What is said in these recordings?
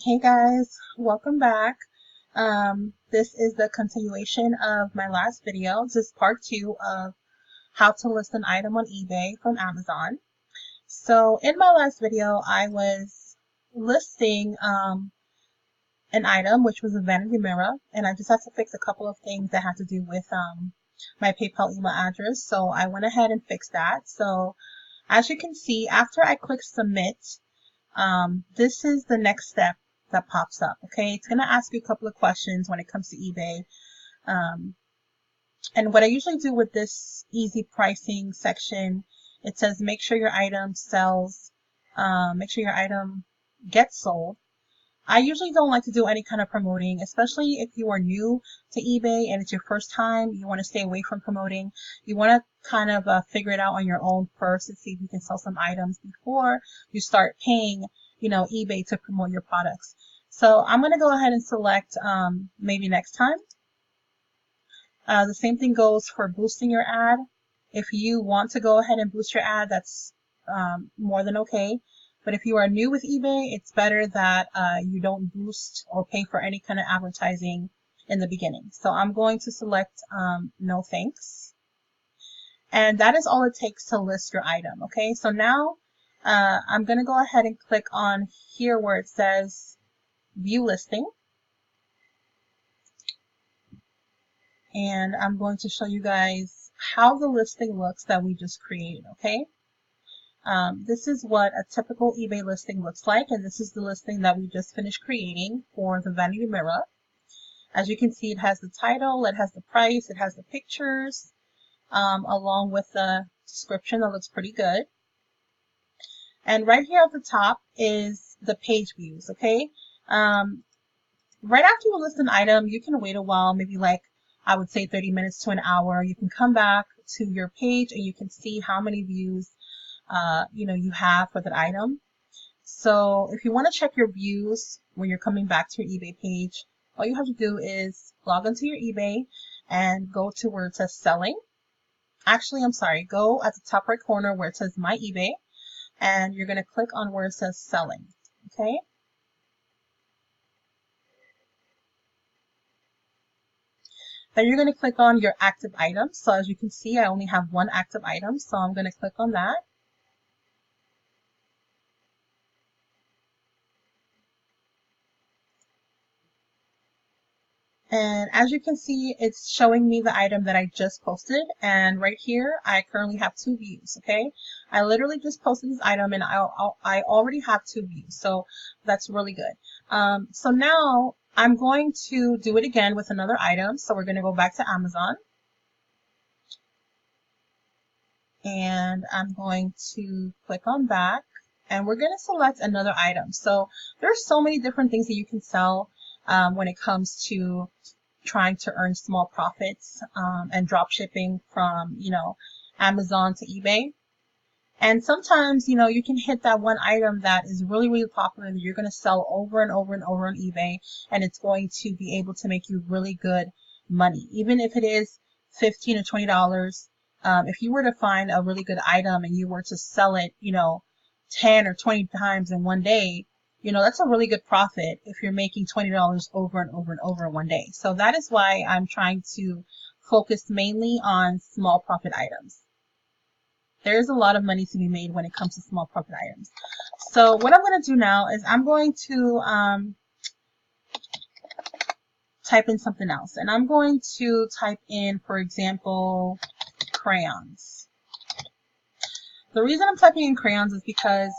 Hey guys, welcome back. This is the continuation of my last video. This is part two of how to list an item on eBay from Amazon. So in my last video, I was listing an item, which was a vanity mirror, and I just had to fix a couple of things that had to do with my PayPal email address. So I went ahead and fixed that. So as you can see, after I click submit, this is the next step that pops up. Okay, it's going to ask you a couple of questions when it comes to eBay. Um, and what I usually do with this easy pricing section, it says make sure your item sells, make sure your item gets sold. I usually don't like to do any kind of promoting, especially if you are new to eBay and it's your first time. You want to stay away from promoting. You want to kind of figure it out on your own first and see if you can sell some items before you start paying, eBay to promote your products. So I'm going to go ahead and select maybe next time. The same thing goes for boosting your ad. If you want to go ahead and boost your ad, that's more than okay. But if you are new with eBay, it's better that you don't boost or pay for any kind of advertising in the beginning. So I'm going to select no thanks. And that is all it takes to list your item. Okay, so now I'm going to go ahead and click on here where it says view listing. And I'm going to show you guys how the listing looks that we just created. Okay. This is what a typical eBay listing looks like, and this is the listing that we just finished creating for the vanity mirror. As you can see, it has the title, it has the price, it has the pictures, along with the description that looks pretty good. And right here at the top is the page views, okay? Right after you list an item, you can wait a while, maybe like I would say 30 minutes to an hour. You can come back to your page and you can see how many views you have for that item. So if you want to check your views when you're coming back to your eBay page, all you have to do is log into your eBay and go to where it says selling. Actually, I'm sorry, go at the top right corner where it says my eBay, and you're going to click on where it says selling. Okay. Then you're going to click on your active items. So as you can see, I only have one active item, so I'm going to click on that. And as you can see, it's showing me the item that I just posted. And right here, I currently have 2 views. Okay. I literally just posted this item and I already have 2 views. So that's really good. So now I'm going to do it again with another item. So we're going to go back to Amazon. And I'm going to click on back. And we're going to select another item. So there's so many different things that you can sell when it comes to trying to earn small profits and drop shipping from, Amazon to eBay. And sometimes, you can hit that one item that is really, really popular that you're going to sell over and over and over on eBay, and it's going to be able to make you really good money. Even if it is $15 or $20, if you were to find a really good item and you were to sell it, 10 or 20 times in one day, that's a really good profit if you're making $20 over and over and over in one day. So that is why I'm trying to focus mainly on small profit items. There's a lot of money to be made when it comes to small profit items. So what I'm going to do now is I'm going to type in something else. And I'm going to type in, for example, crayons. The reason I'm typing in crayons is because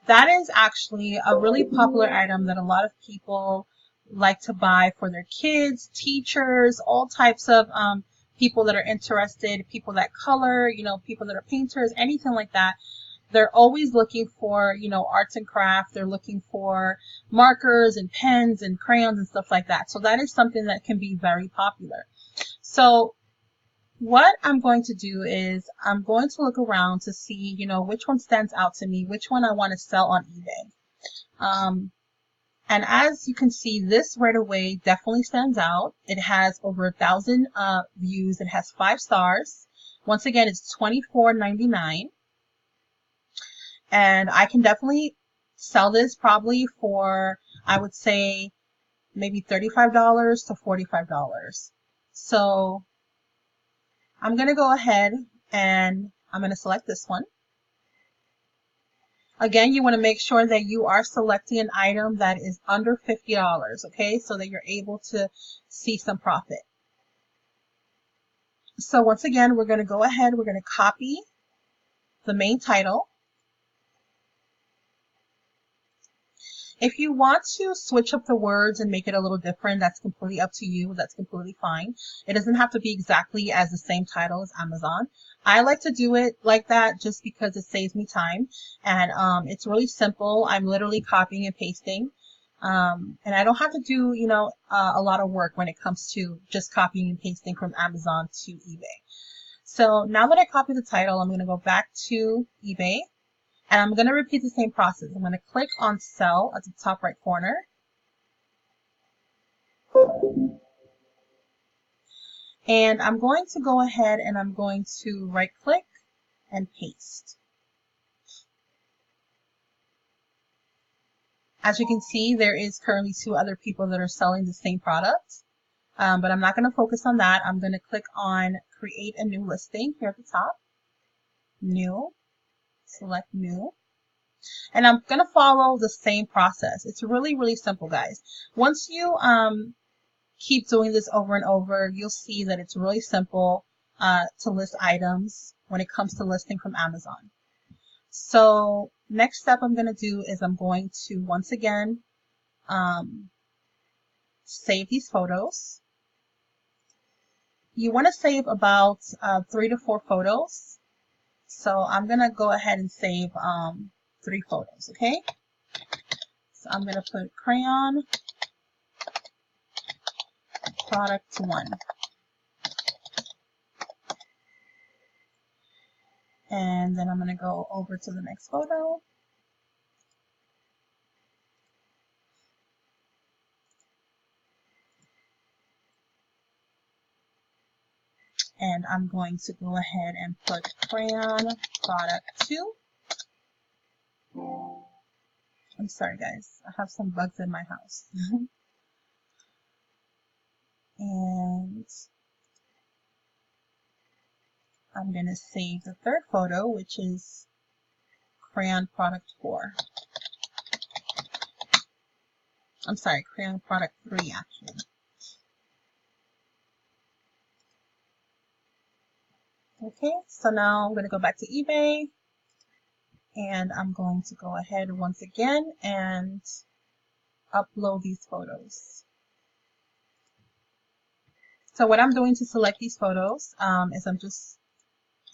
that is actually a really popular item that a lot of people like to buy for their kids, teachers, all types of people that are interested, people that color, people that are painters, anything like that. They're always looking for, arts and crafts. They're looking for markers and pens and crayons and stuff like that. So that is something that can be very popular. So what I'm going to do is I'm going to look around to see, which one stands out to me, which one I want to sell on eBay. And as you can see, this right away definitely stands out. It has over 1,000 views. It has 5 stars. Once again, it's $24.99. And I can definitely sell this probably for I would say maybe $35 to $45. So I'm going to go ahead and I'm going to select this one. Again, you want to make sure that you are selecting an item that is under $50, okay, so that you're able to see some profit. So once again, we're going to go ahead, we're going to copy the main title. If you want to switch up the words and make it a little different, that's completely up to you. That's completely fine. It doesn't have to be exactly as the same title as Amazon. I like to do it like that just because it saves me time. And it's really simple. I'm literally copying and pasting. And I don't have to do, a lot of work when it comes to just copying and pasting from Amazon to eBay. So now that I copied the title, I'm going to go back to eBay. And I'm going to repeat the same process. I'm going to click on Sell at the top right corner. And I'm going to go ahead and I'm going to right click and paste. As you can see, there is currently 2 other people that are selling the same product. But I'm not going to focus on that. I'm going to click on Create a New Listing here at the top. New. Select New. And I'm going to follow the same process. It's really, really simple, guys. Once you keep doing this over and over, you'll see that it's really simple to list items when it comes to listing from Amazon. So next step I'm going to do is I'm going to once again save these photos. You want to save about 3 to 4 photos. So I'm going to go ahead and save 3 photos, okay? So I'm going to put crayon product 1. And then I'm going to go over to the next photo. And I'm going to go ahead and put crayon product 2. I'm sorry, guys. I have some bugs in my house. And I'm going to save the third photo, which is crayon product 4. I'm sorry, crayon product 3, actually. Okay, so now I'm going to go back to eBay. And I'm going to go ahead once again and upload these photos. So what I'm doing to select these photos is I'm just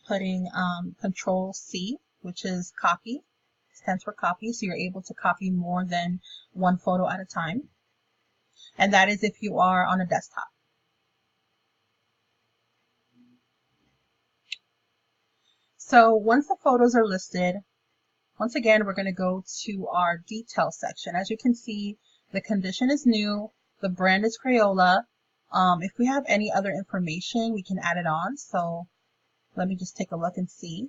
putting Control C, which is copy. It stands for copy, so you're able to copy more than 1 photo at a time. And that is if you are on a desktop. So once the photos are listed, once again, we're going to go to our details section. As you can see, the condition is new. The brand is Crayola. If we have any other information, we can add it on. So let me just take a look and see.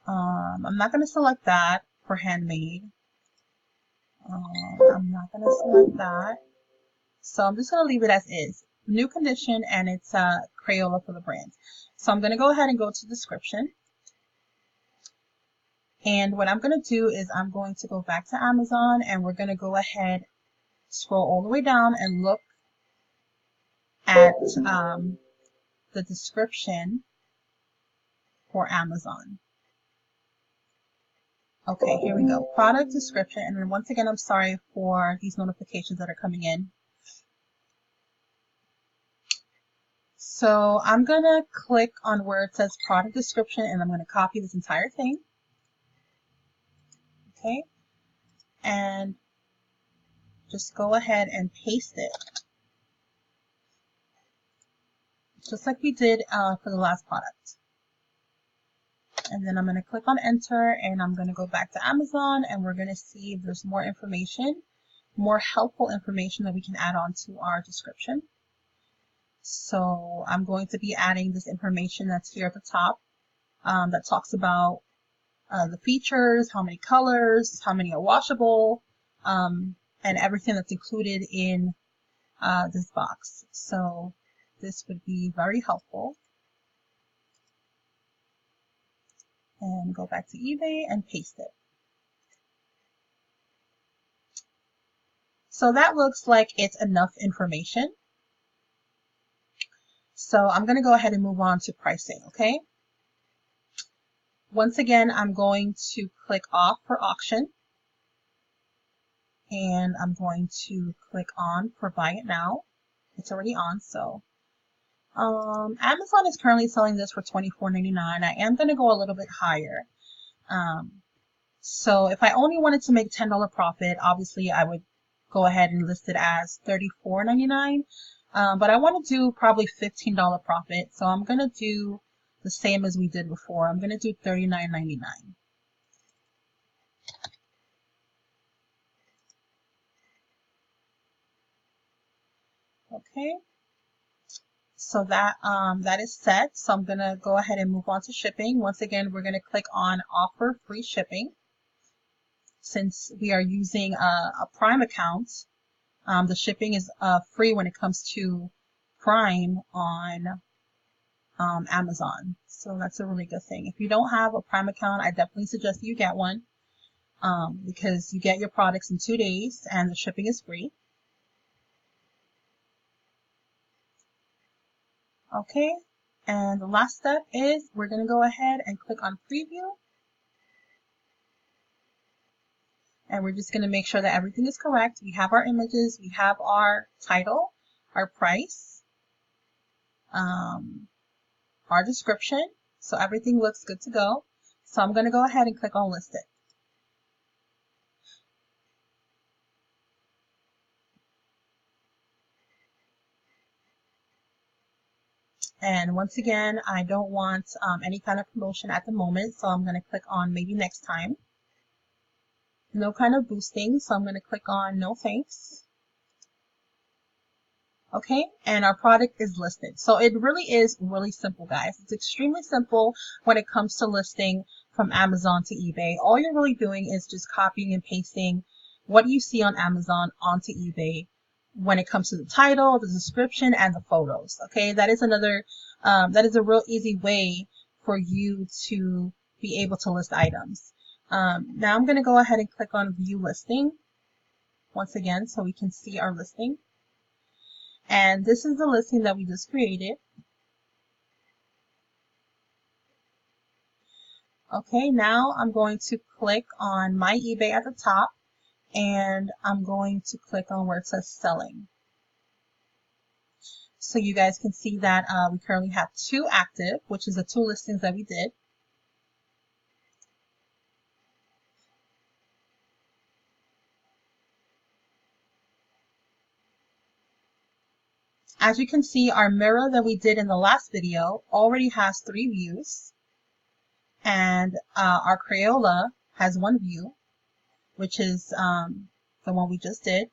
I'm not going to select that for handmade. I'm not going to select that. So I'm just going to leave it as is. New condition, and it's Crayola for the brand. So I'm going to go ahead and go to description. And what I'm going to do is I'm going to go back to Amazon, and we're going to go ahead, scroll all the way down and look at the description for Amazon. Okay, here we go. Product description. And then once again, I'm sorry for these notifications that are coming in. So I'm going to click on where it says product description, and I'm going to copy this entire thing. Okay. And just go ahead and paste it. Just like we did for the last product. And then I'm going to click on enter, and I'm going to go back to Amazon, and we're going to see if there's more information, more helpful information that we can add on to our description. So I'm going to be adding this information that's here at the top that talks about the features, how many colors, how many are washable, and everything that's included in this box. So this would be very helpful. And go back to eBay and paste it. So that looks like it's enough information. So I'm going to go ahead and move on to pricing, okay? Once again, I'm going to click off for auction. And I'm going to click on for buy it now. It's already on, so. Amazon is currently selling this for $24.99. I am going to go a little bit higher. So if I only wanted to make $10 profit, obviously I would go ahead and list it as $34.99. But I want to do probably $15 profit. So I'm going to do the same as we did before. I'm going to do $39.99. Okay. So that is set. So I'm going to go ahead and move on to shipping. Once again, we're going to click on offer free shipping. Since we are using a Prime account, the shipping is free when it comes to Prime on Amazon. So that's a really good thing. If you don't have a Prime account, I definitely suggest you get one because you get your products in 2 days and the shipping is free. Okay, and the last step is we're going to go ahead and click on preview. And we're just going to make sure that everything is correct. We have our images, we have our title, our price, our description. So everything looks good to go. So I'm going to go ahead and click on list it. And once again, I don't want any kind of promotion at the moment. So I'm going to click on maybe next time. No kind of boosting. So I'm going to click on no thanks. Okay, and our product is listed. So it really is really simple, guys. It's extremely simple when it comes to listing from Amazon to eBay. All you're really doing is just copying and pasting what you see on Amazon onto eBay when it comes to the title, the description, and the photos. Okay, that is a real easy way for you to be able to list items. Now I'm going to go ahead and click on view listing once again so we can see our listing. And this is the listing that we just created. Okay, now I'm going to click on my eBay at the top and I'm going to click on where it says selling. So you guys can see that we currently have 2 active, which is the 2 listings that we did. As you can see, our mirror that we did in the last video already has 3 views. And our Crayola has 1 view, which is the one we just did.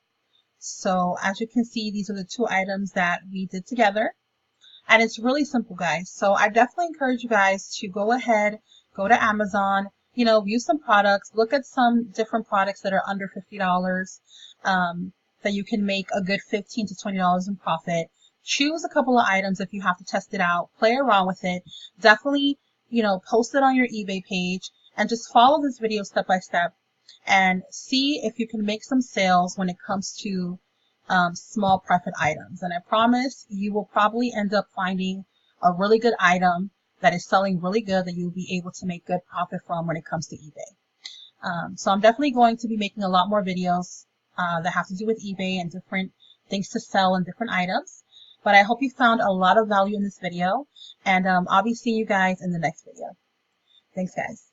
So as you can see, these are the 2 items that we did together. And it's really simple, guys. So I definitely encourage you guys to go ahead, go to Amazon, view some products, look at some different products that are under $50 that you can make a good $15 to $20 in profit. Choose a couple of items if you have to test it out. Play around with it. Definitely, post it on your eBay page and just follow this video step by step and see if you can make some sales when it comes to small profit items. And I promise you will probably end up finding a really good item that is selling really good that you'll be able to make good profit from when it comes to eBay. So I'm definitely going to be making a lot more videos that have to do with eBay and different things to sell and different items. But I hope you found a lot of value in this video, and I'll be seeing you guys in the next video. Thanks, guys.